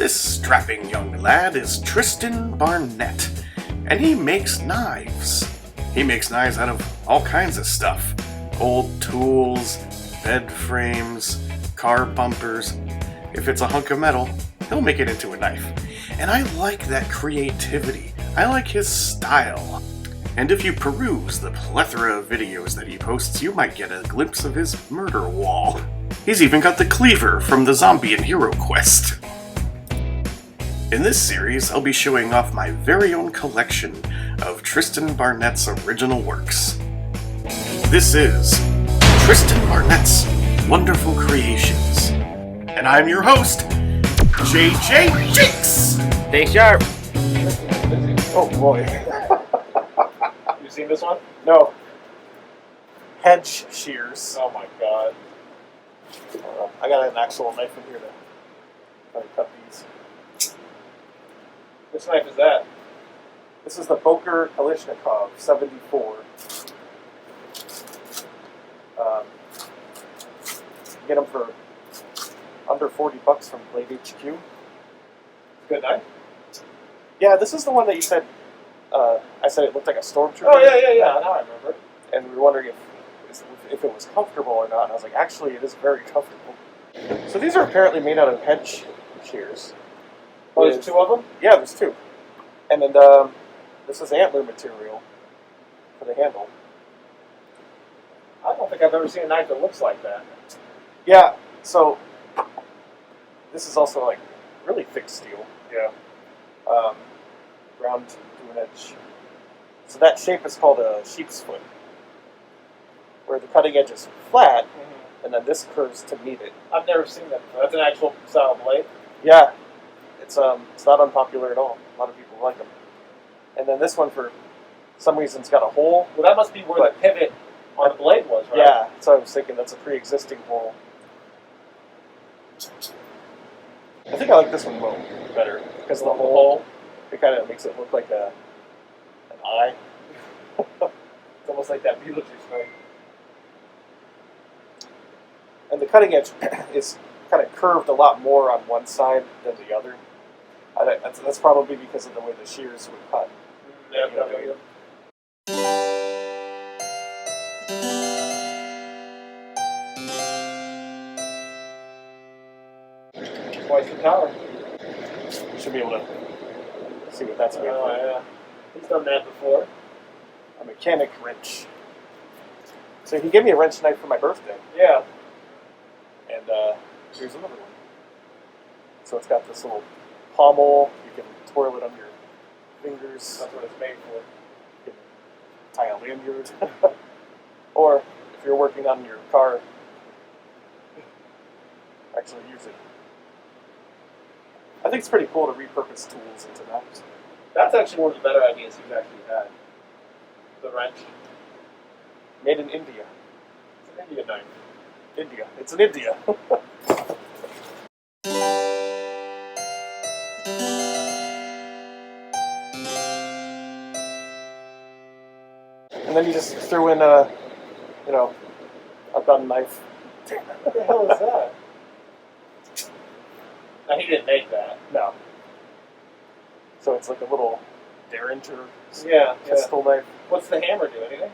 This strapping young lad is Tristan Barnett, and he makes knives. He makes knives out of all kinds of stuff. Old tools, bed frames, car bumpers. If it's a hunk of metal, he'll make it into a knife. And I like that creativity. I like his style. And if you peruse the plethora of videos that he posts, you might get a glimpse of his murder wall. He's even got the cleaver from the Zombie and Hero Quest. In this series, I'll be showing off my very own collection of Tristan Barnett's original works. This is Tristan Barnett's Wonderful Creations. And I'm your host, JJ Jinx! Stay sharp. Oh boy. You seen this one? No. Hedge Shears. Oh my god. I got an actual knife in here to cut these. Which knife is that? This is the Boker Kalishnikov 74. Get them for under $40 from Blade HQ. Good knife? Yeah, this is the one that you said. I said it looked like a stormtrooper. Oh yeah. Now I remember. And we were wondering if it was comfortable or not. And I was like, actually, it is very comfortable. So these are apparently made out of hedge shears. Oh, there's two of them? Yeah, there's two. And then this is antler material for the handle. I don't think I've ever seen a knife that looks like that. Yeah, so this is also like really thick steel. Yeah. Round to an edge. So that shape is called a sheep's foot, where the cutting edge is flat, and then this curves to meet it. I've never seen that before. That's an actual style blade? Yeah, it's not unpopular at all. A lot of people like them. And then this one, for some reason, it's got a hole. Well, that must be where the pivot on the blade was, right? Yeah, so I was thinking that's a pre-existing hole. I think I like this one better because the hole, it kind of makes it look like an eye. It's almost like that Beetlejuice knife. And the cutting edge is kind of curved a lot more on one side than the other. That's probably because of the way the shears would cut. Yeah. Twice the power. You should be able to see what that's made Oh, for. yeah. He's done that before. A mechanic wrench. So he gave me a wrench knife for my birthday. Yeah. And here's another one. So it's got this little pommel. You can twirl it on your fingers. That's what it's made for. You can tie a lanyard. Or if you're working on your car, actually use it. I think it's pretty cool to repurpose tools into knives. That's actually one of the better ideas he's actually had. The wrench. Made in India. It's an Indian knife. India. It's in India. And then you just threw in a gun knife. What the hell is that? Now, he didn't make that. No. So it's like a little Derringer Yeah. pistol knife. What's the hammer do? Anything?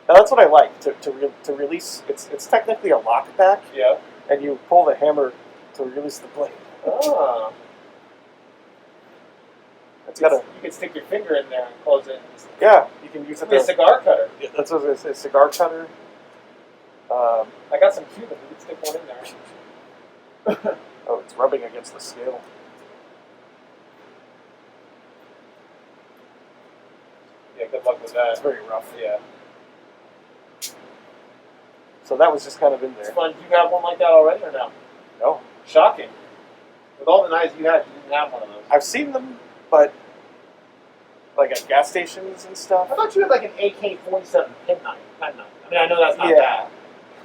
Now that's what I like to release. It's technically a lockback, Yeah. and you pull the hammer to release the blade. Oh. It's got a You can stick your finger in there and close it. yeah. You can use it. It's a cigar cutter. That's what it is. A cigar cutter. I got some Cuban. You can stick one in there. Oh, it's rubbing against the scale. Yeah, good luck with that. It's very rough. Yeah. So that was just kind of in It's there. fun. Do you have one like that already or no? No, Shocking. With all the knives you had, you didn't have one of those. I've seen them, but like at gas stations and stuff. I thought you had like an AK-47 pen knife. I mean, I know that's not Yeah. that.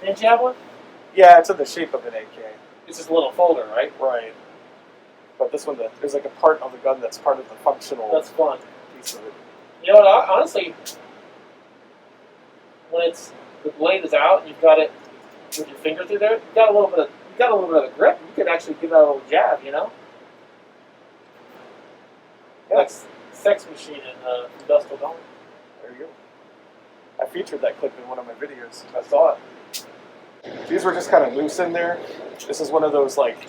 Didn't you have one? Yeah, it's in the shape of an AK. It's just a little folder, right? Right. But this one, there's like a part of the gun that's part of the functional That's fun. piece of it. You know what? Honestly, when the blade is out and you've got it with your finger through there, you got a little bit of the grip. You could actually give that a little jab, you know. That's Sex Machine in Dust Till Dawn. There you go. I featured that clip in one of my videos. I saw it. These were just kind of loose in there. This is one of those like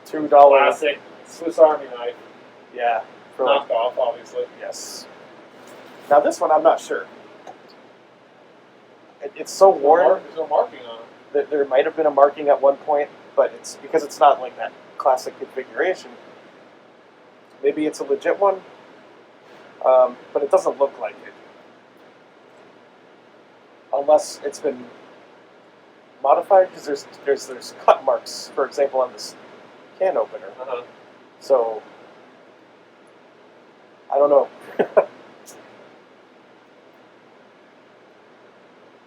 $2. Classic Swiss Army knife. Yeah. For like, Knockoff, obviously. yes. Now this one, I'm not sure. It's so worn. There's no marking on it. That there might have been a marking at one point, but it's because it's not like that classic configuration. Maybe it's a legit one, but it doesn't look like it. Unless it's been modified, because there's cut marks, for example, on this can opener. Uh-huh. So I don't know.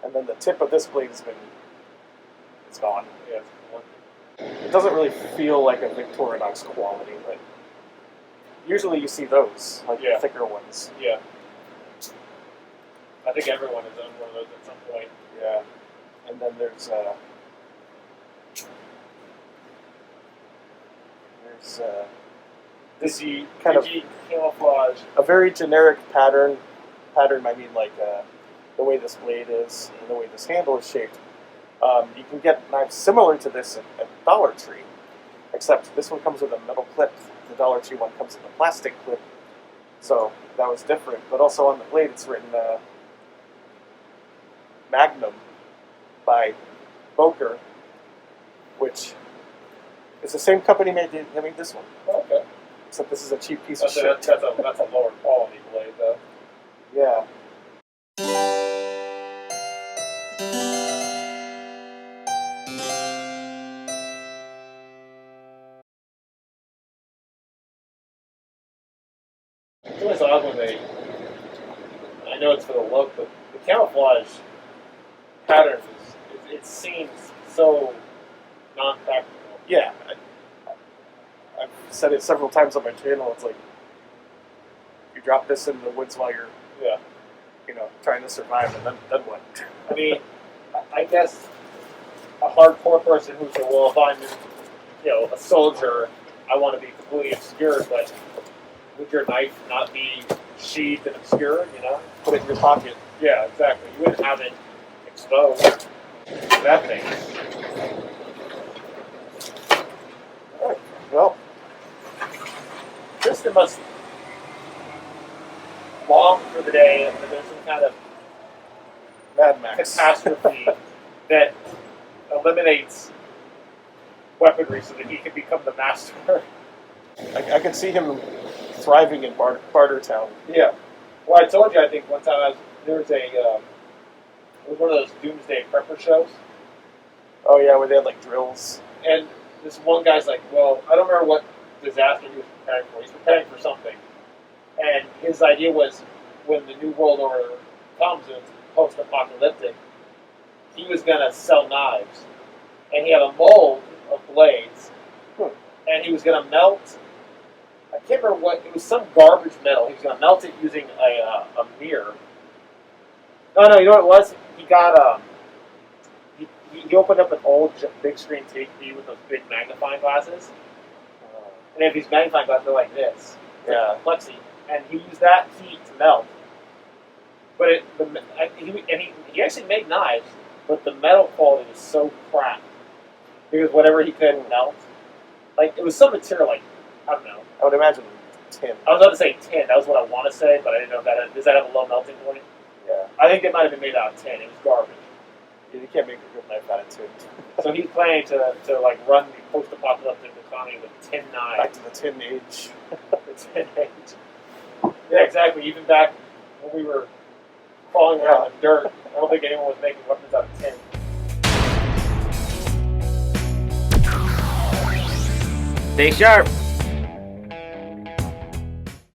And then the tip of this blade has been, it's gone. Yeah. It doesn't really feel like a Victorinox quality, but usually you see those, like Yeah. the thicker ones. Yeah. I think everyone has owned one of those at some point. Yeah. And then there's this kind of camouflage. a very generic pattern. Pattern, I mean like the way this blade is and the way this handle is shaped. You can get knives similar to this at Dollar Tree, except this one comes with a metal clip. The Dollar Tree one comes with a plastic clip. So that was different. But also on the blade it's written Magnum by Boker, which is the same company that made this one. Okay. Except this is a cheap piece of That's shit. a lower quality blade, though. Yeah. It's always odd when I know it's for the look, but the camouflage pattern it seems so non-practical. Yeah. I've said it several times on my channel. It's like you drop this in the woods while you're, Yeah. trying to survive, and then what? I mean, I guess a hardcore person who said, well, if I'm, a soldier, I want to be completely obscured, but would your knife not be sheathed and obscured, Put it in your pocket. Yeah, exactly. You wouldn't have it exposed. That thing. Well, Tristan must long for the day that there's some kind of Mad Max. catastrophe that eliminates weaponry so that he can become the master. I could see him thriving in Bartertown. Yeah. Well, I told you, I think one time there was it was one of those doomsday prepper shows, Oh yeah, where they had like drills. and this one guy's like, well, I don't remember what disaster he was preparing for. He's preparing for something. And his idea was when the New World Order comes and it's post-apocalyptic, he was going to sell knives. And he had a mold of blades. And he was going to melt, I can't remember what, it was some garbage metal. He was going to melt it using a mirror. No, you know what it was? He got, he opened up an old big screen TV with those big magnifying glasses. And they have these magnifying glasses, they're like this. Yeah. Plexi. And he used that heat to melt. But he actually made knives, but the metal quality was so crap. Because whatever he could melt, like, it was some material, like, I don't know. I would imagine tin. I was about to say tin, that was what I want to say, but I didn't know if does that have a low melting point? Yeah. I think it might have been made out of tin, it was garbage. You can't make a good knife out of tin. So he's planning to like run the post-apocalyptic economy with tin Back knives. to the tin age. The tin age. Yeah, exactly. Even back when we were crawling around in the dirt, I don't think anyone was making weapons out of tin. Stay sharp.